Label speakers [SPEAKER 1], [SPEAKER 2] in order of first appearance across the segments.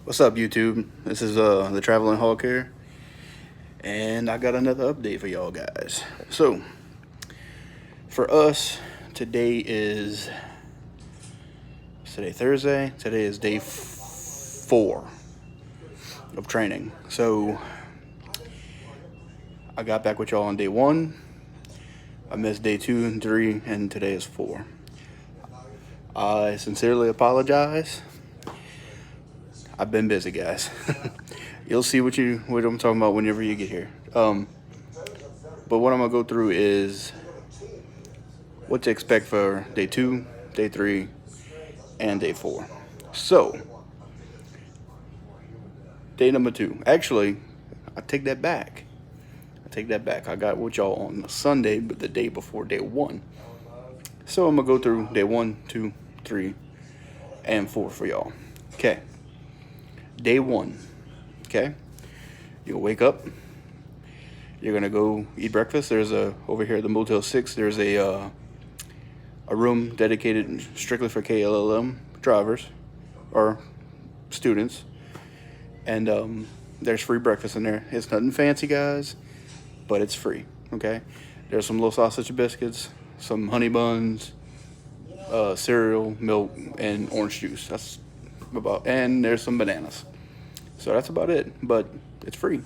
[SPEAKER 1] What's up, YouTube? This is the Traveling Hawk here, and I got another update for y'all guys. So, for us, today is Thursday. Today is day 4 of training. So, I got back with y'all on day 1. I missed day 2 and 3, and today is 4. I sincerely apologize. I've been busy, guys. You'll see what I'm talking about whenever you get here. But what I'm gonna go through is what to expect for day 2, day 3, and day 4. So, day number 2. Actually, I take that back. I got with y'all on the Sunday, but the day before day 1. So I'm gonna go through day 1, 2, 3, and 4 for y'all. Okay. Day 1, okay? You'll wake up. You're gonna go eat breakfast. There's over here at the Motel 6. There's a room dedicated strictly for KLLM drivers or students, and there's free breakfast in there. It's nothing fancy, guys, but it's free. Okay? There's some little sausage biscuits, some honey buns, cereal, milk, and orange juice. And there's some bananas. So that's about it, but it's free.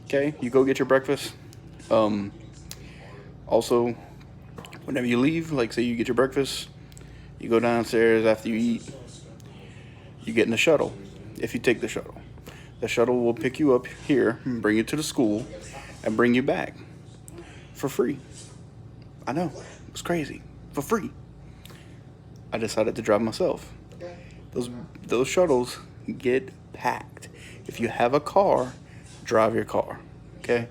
[SPEAKER 1] Okay, you go get your breakfast. Also, whenever you leave, like say you get your breakfast, you go downstairs after you eat, you get in the shuttle. If you take the shuttle will pick you up here and bring you to the school and bring you back for free. I know, it's crazy, for free. I decided to drive myself. Those shuttles get packed. If you have a car, drive your car. Okay?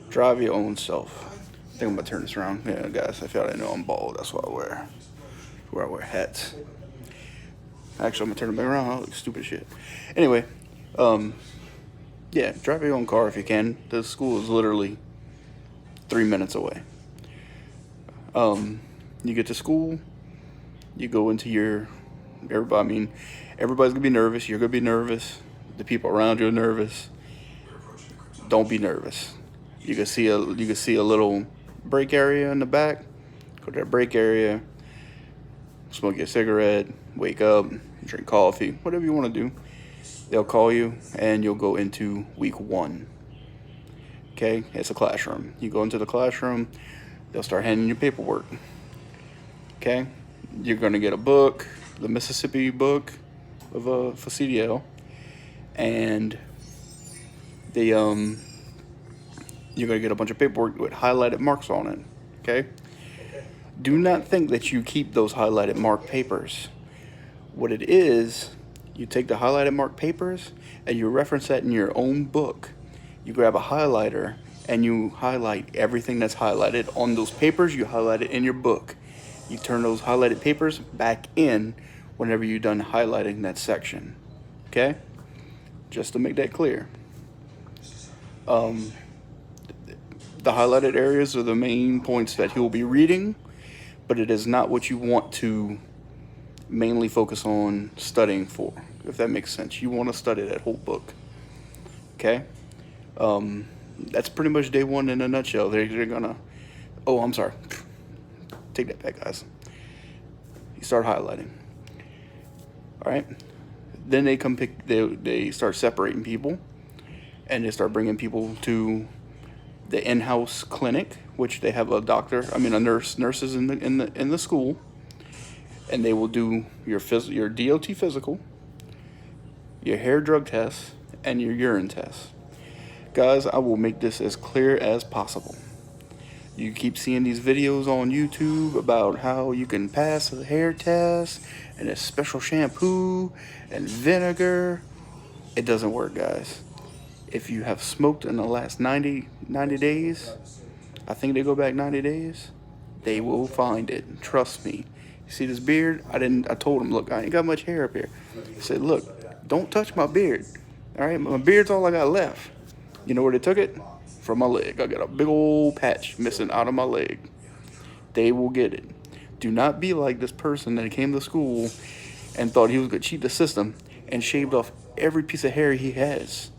[SPEAKER 1] Drive your own self. I think I'm gonna turn this around. Yeah, guys, if y'all didn't know I'm bald, that's why I wear hats. Actually, I'm gonna turn it back around. I look stupid shit. Anyway, yeah, drive your own car if you can. The school is literally 3 minutes away. You get to school, you go into everybody's gonna be nervous. You're gonna be nervous. The people around you are nervous. Don't be nervous. You can see a little break area in the back. Go to that break area. Smoke your cigarette. Wake up. Drink coffee. Whatever you want to do. They'll call you, and you'll go into week 1. Okay, it's a classroom. You go into the classroom. They'll start handing you paperwork. Okay, you're gonna get a book, the Mississippi book for CDL, and you're gonna get a bunch of paperwork with highlighted marks on it. Okay, do not think that you keep those highlighted mark papers. What it is, you take the highlighted mark papers and you reference that in your own book. You grab a highlighter and you highlight everything that's highlighted on those papers. You highlight it in your book. You turn those highlighted papers back in whenever you're done highlighting that section. Okay? Just to make that clear. The highlighted areas are the main points that he'll be reading, but it is not what you want to mainly focus on studying for, if that makes sense. You want to study that whole book. Okay? That's pretty much day 1 in a nutshell. They're gonna... Oh, I'm sorry. Take that back, guys. You start highlighting. All right. Then they start separating people, and they start bringing people to the in-house clinic, which they have a nurses in the school, and they will do your DOT physical, your hair drug test, and your urine test. Guys, I will make this as clear as possible. You keep seeing these videos on YouTube about how you can pass a hair test and a special shampoo and vinegar. It doesn't work, guys. If you have smoked in the last 90 days, I think they go back 90 days, they will find it. Trust me. You see this beard? I told him, look, I ain't got much hair up here. I said, look, don't touch my beard. All right, my beard's all I got left. You know where they took it? From my leg. I got a big old patch missing out of my leg. They will get it. Do not be like this person that came to school and thought he was going to cheat the system. and shaved off every piece of hair he has.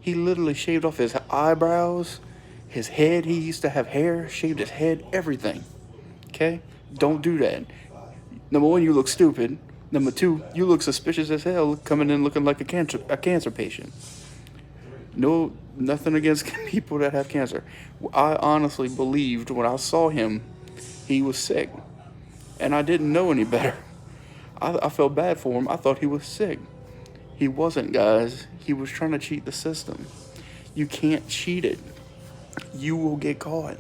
[SPEAKER 1] He literally shaved off his eyebrows, his head. He used to have hair, shaved his head, everything. Okay? Don't do that. Number one, you look stupid. Number two, you look suspicious as hell coming in looking like a cancer patient. No, nothing against people that have cancer. I honestly believed when I saw him, he was sick. And I didn't know any better. I felt bad for him. I thought he was sick. He wasn't, guys. He was trying to cheat the system. You can't cheat it. You will get caught.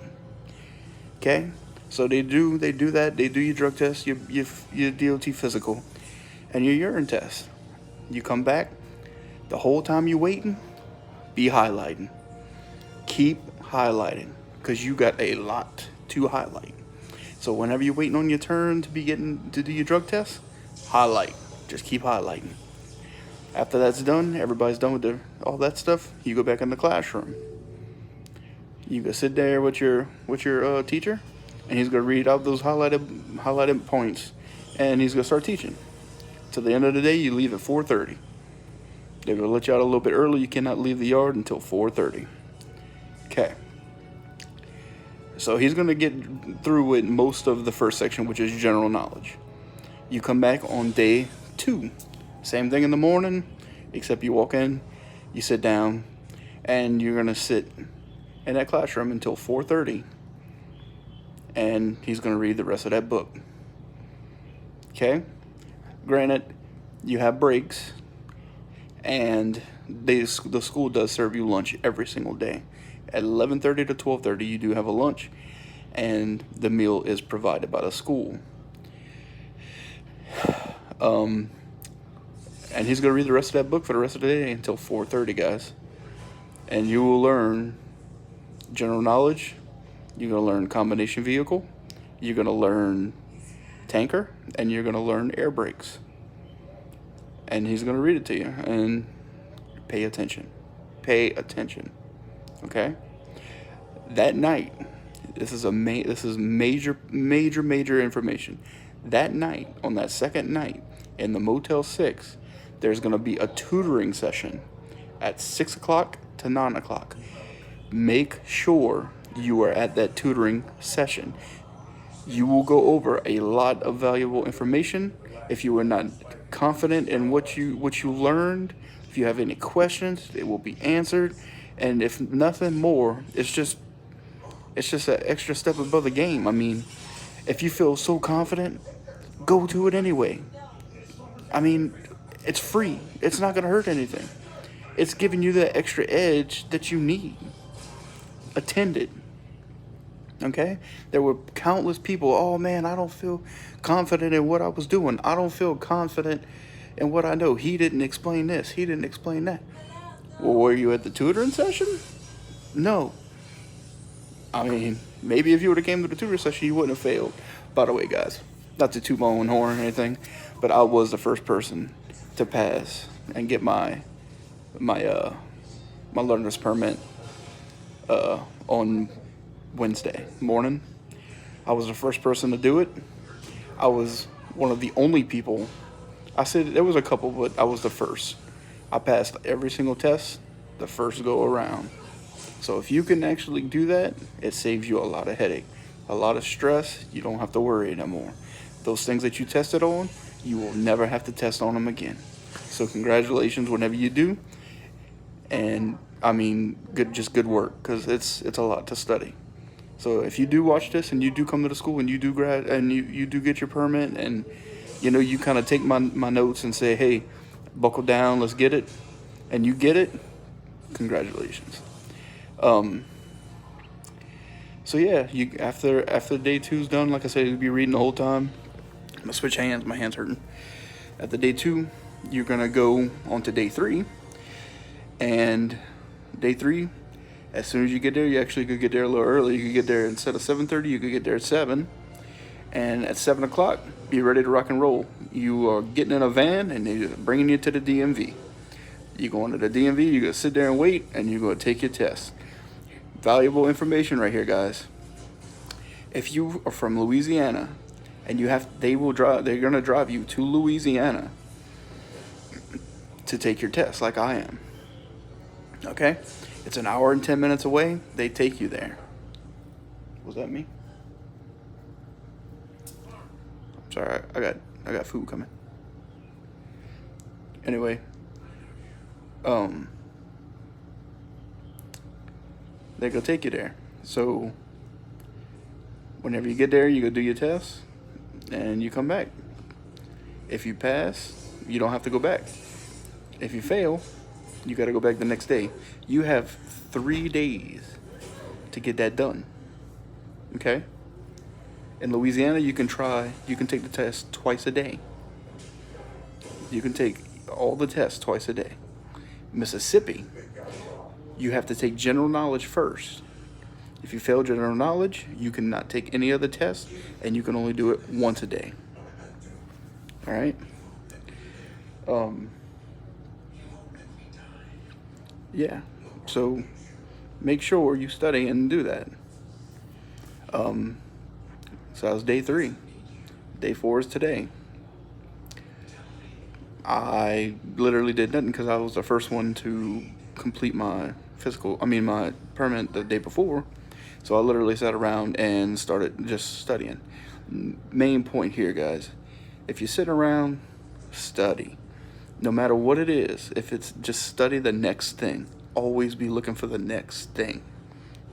[SPEAKER 1] Okay? So they do that. They do your drug test, your DOT physical, and your urine test. You come back. The whole time you're waiting, be highlighting. Keep highlighting, because you got a lot to highlight. So whenever you're waiting on your turn to do your drug test, highlight. Just keep highlighting. After that's done, everybody's done with all that stuff, you go back in the classroom. You go sit there with your teacher, and he's gonna read out those highlighted points, and he's gonna start teaching. To the end of the day, you leave at 4:30. They're gonna let you out a little bit early. You cannot leave the yard until 4:30. Okay. So he's gonna get through with most of the first section, which is general knowledge. You come back on day 2. Same thing in the morning, except you walk in, you sit down, and you're gonna sit in that classroom until 4:30. And he's gonna read the rest of that book. Okay? Granted, you have breaks, and the school does serve you lunch every single day. At 11:30 to 12:30, you do have a lunch, and the meal is provided by the school. And he's going to read the rest of that book for the rest of the day until 4:30, guys. And you will learn general knowledge. You're going to learn combination vehicle. You're going to learn tanker. And you're going to learn air brakes. And he's going to read it to you. And pay attention. Pay attention. Okay? That night, this is major information. That night, on that second night, in the Motel 6, there's going to be a tutoring session at 6 o'clock to 9 o'clock. Make sure you are at that tutoring session. You will go over a lot of valuable information. If you are not confident in what you learned, if you have any questions, it will be answered. And if nothing more, it's just an extra step above the game. I mean, if you feel so confident, go to it anyway. I mean, it's free. It's not going to hurt anything. It's giving you that extra edge that you need. Attend it. Okay? There were countless people, oh man, I don't feel confident in what I was doing. I don't feel confident in what I know. He didn't explain this. He didn't explain that. Well, were you at the tutoring session? No. I mean, maybe if you would have came to the tutoring session, you wouldn't have failed. By the way, guys, not to toot my own horn or anything, but I was the first person to pass and get my learner's permit on Wednesday morning. I was the first person to do it. I was one of the only people. I said there was a couple, but I was the first. I passed every single test the first go around. So if you can actually do that, it saves you a lot of headache, a lot of stress. You don't have to worry anymore. Those things that you tested on, you will never have to test on them again. So congratulations whenever you do. And I mean, good work, because it's a lot to study. So if you do watch this and you do come to the school and you do you do get your permit, and you kind of take my notes and say, hey, buckle down, let's get it, and you get it, congratulations. So yeah, you after day 2's done, like I said, you'll be reading the whole time. I'm gonna switch hands, my hand's hurting. After day 2, you're gonna go on to day 3, and day 3, as soon as you get there, you actually could get there a little early. You could get there instead of 7:30, you could get there at 7. And at 7 o'clock, be ready to rock and roll. You are getting in a van, and they're bringing you to the DMV. You go into the DMV, you're going to sit there and wait, and you're going to take your test. Valuable information right here, guys. If you are from Louisiana, and they're going to drive you to Louisiana to take your test like I am. Okay? It's an hour and 10 minutes away. They take you there. Was that me? I'm sorry, I got food coming. Anyway, they go take you there. So whenever you get there, you go do your test and you come back. If you pass, you don't have to go back. If you fail, you got to go back the next day. You have 3 days to get that done. Okay? In Louisiana, you can take the test twice a day. You can take all the tests twice a day. Mississippi, you have to take general knowledge first. If you fail general knowledge, you cannot take any other test, and you can only do it once a day. All right? Yeah. So make sure you study and do that. So that was day 3. Day 4 is today. I literally did nothing because I was the first one to complete my my permit the day before. So I literally sat around and started just studying. Main point here, guys, if you sit around, study. No matter what it is, if it's just study the next thing, always be looking for the next thing.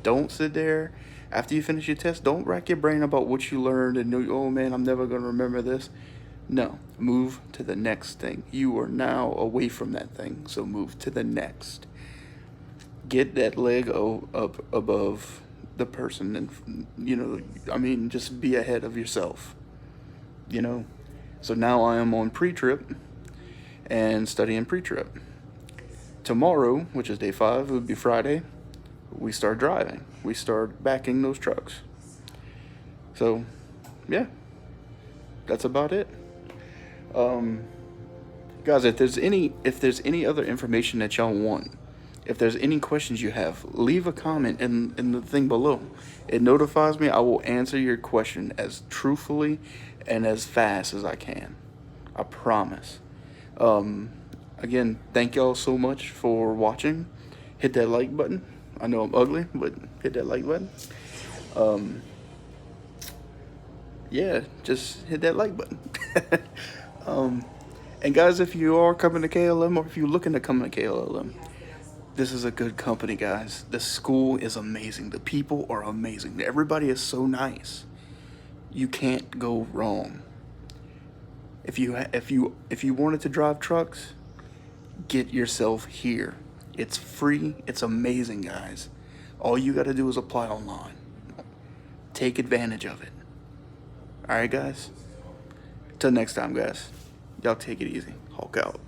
[SPEAKER 1] Don't sit there after you finish your test. Don't rack your brain about what you learned and know, oh man, I'm never going to remember this. No, move to the next thing. You are now away from that thing, so move to the next. Get that leg up above the person, and just be ahead of yourself. So now I am on pre-trip and studying pre-trip. Tomorrow, which is day 5, it would be Friday, we start driving. We start backing those trucks. So, yeah, that's about it. Guys, if there's any other information that y'all want, if there's any questions you have, leave a comment in the thing below. It notifies me. I will answer your question as truthfully and as fast as I can. I promise. Again, thank y'all so much for watching. Hit that like button. I know I'm ugly, but hit that like button. Yeah, just hit that like button. And guys, if you are coming to KLM, or if you're looking to come to KLLM, this is a good company, guys. The school is amazing. The people are amazing. Everybody is so nice. You can't go wrong. If you wanted to drive trucks, get yourself here. It's free. It's amazing, guys. All you got to do is apply online. Take advantage of it. All right, guys. Till next time, guys. Y'all take it easy. Hulk out.